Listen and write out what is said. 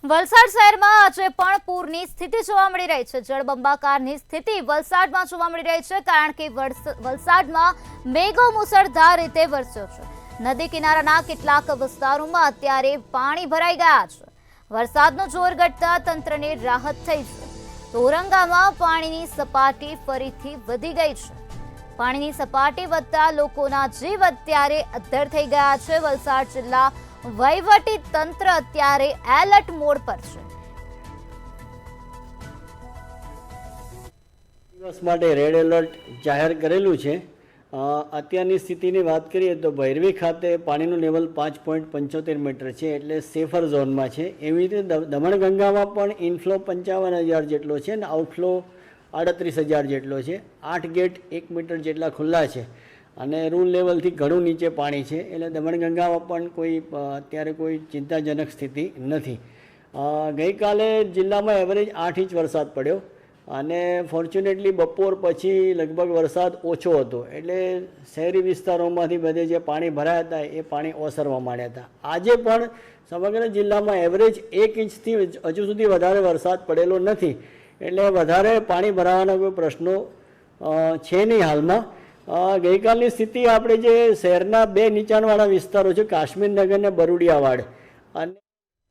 વલસાડ શહેરમાં આજે પણ પૂરની સ્થિતિ જોવા મળી રહી છે। જળબંબાકારની સ્થિતિ વલસાડમાં જોવા મળી રહી છે, કારણ કે વલસાડમાં મેઘો મુસળધાર રીતે વરસ્યો છે। નદી કિનારાના કેટલાક વિસ્તારોમાં અત્યારે પાણી ભરાઈ ગયા છે। વરસાદનું જોર ઘટતા તંત્રને રાહત થઈ છે, તો ઔરંગામાં પાણીની સપાટી ફરીથી વધી ગઈ છે। પાણીની સપાટી વધતા લોકોના જીવ અત્યારે અદ્ધર થઈ ગયા છે। વલસાડ જિલ્લા વહીવટી તંત્ર અત્યારે એલર્ટ મોડ પર છે। દિવસ માટે રેડ એલર્ટ જાહેર કરેલું છે। અત્યારની સ્થિતિની વાત કરીએ તો ભૈરવી ખાતે પાણીનું લેવલ 5.75 મીટર છે, એટલે સેફર ઝોનમાં છે। એવી રીતે દમણગંગામાં પણ ઇનફ્લો 55,000 જેટલો છે અને આઉટફ્લો 38,000 જેટલો છે। 8 ગેટ 1 મીટર જેટલા ખુલ્લા છે અને રૂલ લેવલથી ઘણું નીચે પાણી છે, એટલે દમણગંગામાં પણ અત્યારે કોઈ ચિંતાજનક સ્થિતિ નથી। ગઈકાલે જિલ્લામાં એવરેજ 8 ઇંચ વરસાદ પડ્યો અને ફોર્ચ્યુનેટલી બપોર પછી લગભગ વરસાદ ઓછો હતો, એટલે શહેરી વિસ્તારોમાંથી બધે જે પાણી ભરાયા હતા એ પાણી ઓસરવા માંડ્યા હતા। આજે પણ સમગ્ર જિલ્લામાં એવરેજ 1 ઇંચથી હજુ સુધી વધારે વરસાદ પડેલો નથી, એટલે વધારે પાણી ભરાવાના કોઈ પ્રશ્નો છે નહીં હાલમાં। ગઈકાલની સ્થિતિ આપણે જે શહેરના બે નીચાણવાળા વિસ્તારો છે, કાશ્મીરનગર અને બરુડિયાવાડ, અને